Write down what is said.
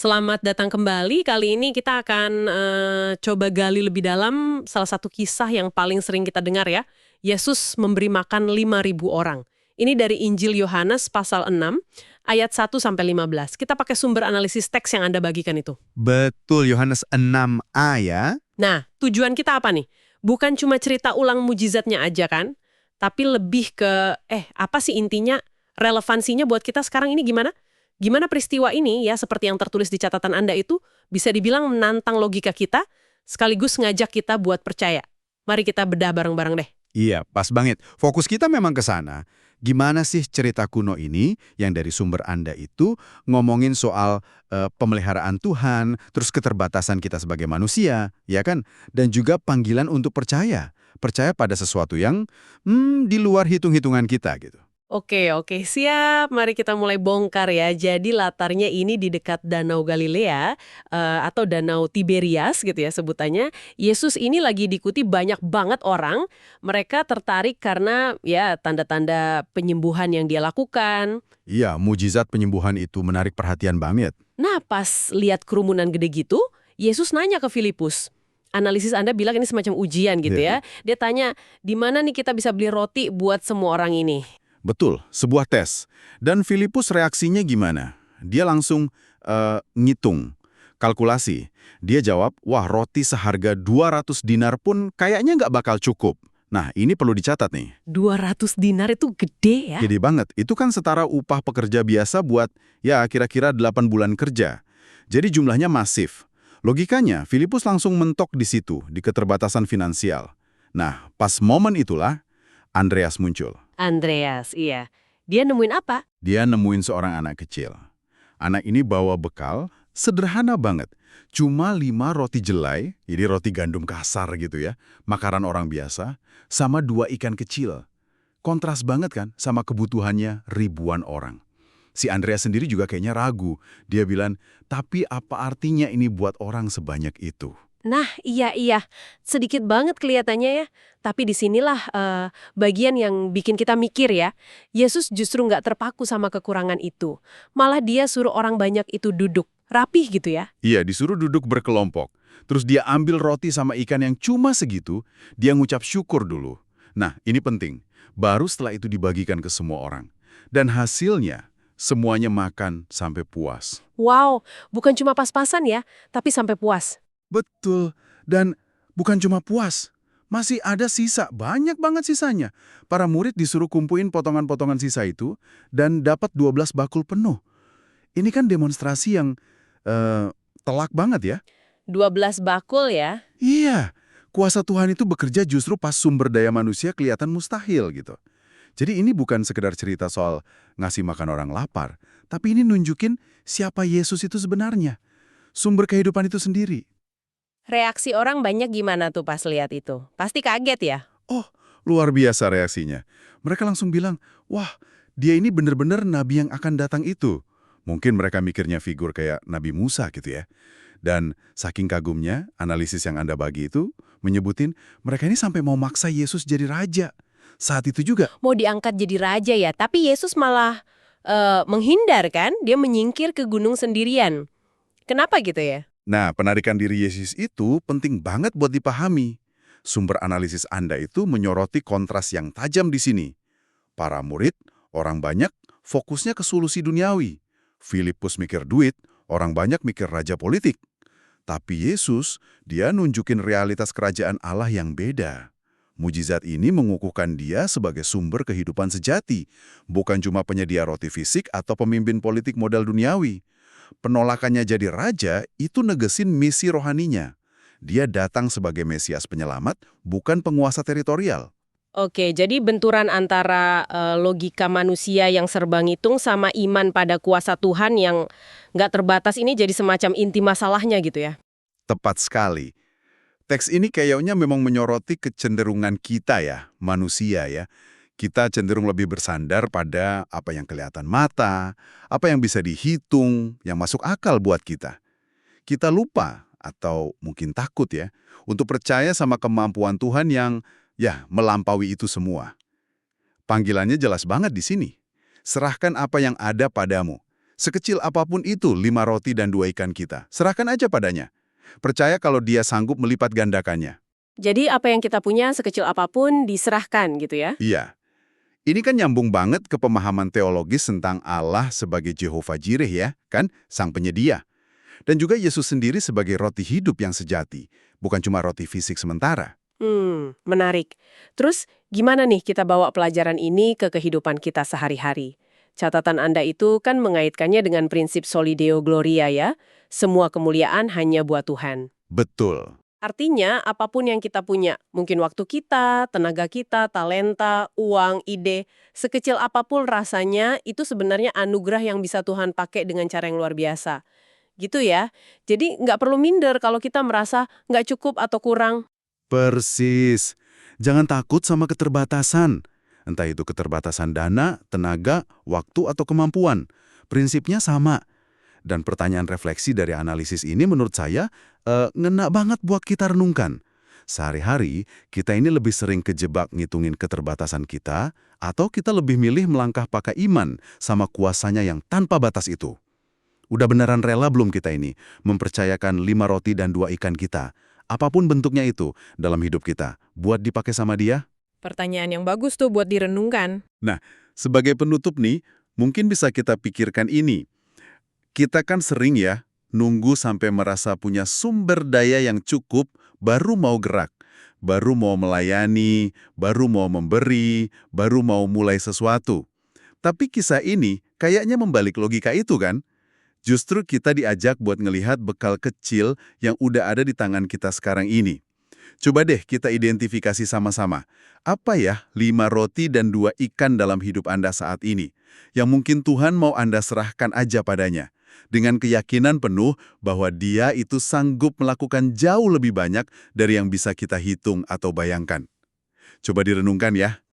Selamat datang kembali. Kali ini kita akan coba gali lebih dalam salah satu kisah yang paling sering kita dengar ya. Yesus memberi makan 5.000 orang. Ini dari Injil Yohanes pasal 6 ayat 1-15. Kita pakai sumber analisis teks yang Anda bagikan itu. Betul, Yohanes 6a ya. Nah, tujuan kita apa nih? Bukan cuma cerita ulang mujizatnya aja kan? Tapi lebih ke, apa sih intinya, relevansinya buat kita sekarang ini gimana? Gimana peristiwa ini ya seperti yang tertulis di catatan Anda itu bisa dibilang menantang logika kita sekaligus ngajak kita buat percaya. Mari kita bedah bareng-bareng deh. Iya, pas banget. Fokus kita memang ke sana. Gimana sih cerita kuno ini yang dari sumber Anda itu ngomongin soal pemeliharaan Tuhan, terus keterbatasan kita sebagai manusia, ya kan? Dan juga panggilan untuk percaya. Percaya pada sesuatu yang di luar hitung-hitungan kita gitu. Oke, siap. Mari kita mulai bongkar ya. Jadi latarnya ini di dekat Danau Galilea atau Danau Tiberias gitu ya sebutannya. Yesus ini lagi diikuti banyak banget orang. Mereka tertarik karena ya tanda-tanda penyembuhan yang dia lakukan. Iya, mujizat penyembuhan itu menarik perhatian banget. Nah, pas lihat kerumunan gede gitu, Yesus nanya ke Filipus. Analisis Anda bilang ini semacam ujian gitu ya. Dia tanya, di mana nih kita bisa beli roti buat semua orang ini? Betul, sebuah tes. Dan Filipus reaksinya gimana? Dia langsung ngitung, kalkulasi. Dia jawab, wah roti seharga 200 dinar pun kayaknya nggak bakal cukup. Nah, ini perlu dicatat nih. 200 dinar itu gede ya? Gede banget. Itu kan setara upah pekerja biasa buat, ya kira-kira 8 bulan kerja. Jadi jumlahnya masif. Logikanya, Filipus langsung mentok di situ, di keterbatasan finansial. Nah, pas momen itulah, Andreas muncul. Andreas, iya. Dia nemuin apa? Dia nemuin seorang anak kecil. Anak ini bawa bekal sederhana banget. Cuma 5 roti jelai, jadi roti gandum kasar gitu ya, makanan orang biasa, sama 2 ikan kecil. Kontras banget kan sama kebutuhannya ribuan orang. Si Andreas sendiri juga kayaknya ragu. Dia bilang, tapi apa artinya ini buat orang sebanyak itu? Nah, iya. Sedikit banget kelihatannya ya. Tapi disinilah bagian yang bikin kita mikir ya. Yesus justru nggak terpaku sama kekurangan itu. Malah dia suruh orang banyak itu duduk. Rapih gitu ya. Iya, disuruh duduk berkelompok. Terus dia ambil roti sama ikan yang cuma segitu, dia ngucap syukur dulu. Nah, ini penting. Baru setelah itu dibagikan ke semua orang. Dan hasilnya, semuanya makan sampai puas. Wow, bukan cuma pas-pasan ya, tapi sampai puas. Betul. Dan bukan cuma puas. Masih ada sisa, banyak banget sisanya. Para murid disuruh kumpulin potongan-potongan sisa itu dan dapat 12 bakul penuh. Ini kan demonstrasi yang telak banget ya. 12 bakul ya. Iya, kuasa Tuhan itu bekerja justru pas sumber daya manusia kelihatan mustahil gitu. Jadi ini bukan sekedar cerita soal ngasih makan orang lapar, tapi ini nunjukin siapa Yesus itu sebenarnya. Sumber kehidupan itu sendiri. Reaksi orang banyak gimana tuh pas lihat itu? Pasti kaget ya? Oh, luar biasa reaksinya. Mereka langsung bilang, wah, dia ini bener-bener nabi yang akan datang itu. Mungkin mereka mikirnya figur kayak Nabi Musa gitu ya. Dan saking kagumnya, analisis yang Anda bagi itu menyebutin mereka ini sampai mau maksa Yesus jadi raja. Saat itu juga. Mau diangkat jadi raja ya, tapi Yesus malah menghindar kan? Dia menyingkir ke gunung sendirian. Kenapa gitu ya? Nah, penarikan diri Yesus itu penting banget buat dipahami. Sumber analisis Anda itu menyoroti kontras yang tajam di sini. Para murid, orang banyak, fokusnya ke solusi duniawi. Filipus mikir duit, orang banyak mikir raja politik. Tapi Yesus, dia nunjukin realitas kerajaan Allah yang beda. Mujizat ini mengukuhkan dia sebagai sumber kehidupan sejati, bukan cuma penyedia roti fisik atau pemimpin politik modal duniawi. Penolakannya jadi raja itu negesin misi rohaninya. Dia datang sebagai Mesias penyelamat, bukan penguasa teritorial. Oke, jadi benturan antara logika manusia yang serba ngitung sama iman pada kuasa Tuhan yang nggak terbatas ini jadi semacam inti masalahnya gitu ya? Tepat sekali. Teks ini kayaknya memang menyoroti kecenderungan kita ya, manusia ya. Kita cenderung lebih bersandar pada apa yang kelihatan mata, apa yang bisa dihitung, yang masuk akal buat kita. Kita lupa atau mungkin takut ya, untuk percaya sama kemampuan Tuhan yang ya melampaui itu semua. Panggilannya jelas banget di sini. Serahkan apa yang ada padamu. Sekecil apapun itu 5 roti dan 2 ikan kita, serahkan aja padanya. Percaya kalau dia sanggup melipat gandakannya. Jadi apa yang kita punya sekecil apapun diserahkan gitu ya? Iya. Ini kan nyambung banget ke pemahaman teologis tentang Allah sebagai Jehovah Jireh ya, kan? Sang penyedia. Dan juga Yesus sendiri sebagai roti hidup yang sejati, bukan cuma roti fisik sementara. Menarik. Terus gimana nih kita bawa pelajaran ini ke kehidupan kita sehari-hari? Catatan Anda itu kan mengaitkannya dengan prinsip Soli Deo Gloria ya. Semua kemuliaan hanya buat Tuhan. Betul. Artinya, apapun yang kita punya, mungkin waktu kita, tenaga kita, talenta, uang, ide, sekecil apapun rasanya, itu sebenarnya anugerah yang bisa Tuhan pakai dengan cara yang luar biasa. Gitu ya. Jadi nggak perlu minder kalau kita merasa nggak cukup atau kurang. Persis. Jangan takut sama keterbatasan. Entah itu keterbatasan dana, tenaga, waktu, atau kemampuan. Prinsipnya sama. Dan pertanyaan refleksi dari analisis ini menurut saya ngena banget buat kita renungkan. Sehari-hari, kita ini lebih sering kejebak ngitungin keterbatasan kita, atau kita lebih milih melangkah pakai iman sama kuasanya yang tanpa batas itu. Udah beneran rela belum kita ini mempercayakan 5 roti dan 2 ikan kita, apapun bentuknya itu, dalam hidup kita, buat dipakai sama dia? Pertanyaan yang bagus tuh buat direnungkan. Nah, sebagai penutup nih, mungkin bisa kita pikirkan ini. Kita kan sering ya, nunggu sampai merasa punya sumber daya yang cukup, baru mau gerak, baru mau melayani, baru mau memberi, baru mau mulai sesuatu. Tapi kisah ini kayaknya membalik logika itu kan? Justru kita diajak buat ngelihat bekal kecil yang udah ada di tangan kita sekarang ini. Coba deh kita identifikasi sama-sama. Apa ya 5 roti dan 2 ikan dalam hidup Anda saat ini? Yang mungkin Tuhan mau Anda serahkan aja padanya. Dengan keyakinan penuh bahwa Dia itu sanggup melakukan jauh lebih banyak dari yang bisa kita hitung atau bayangkan. Coba direnungkan ya.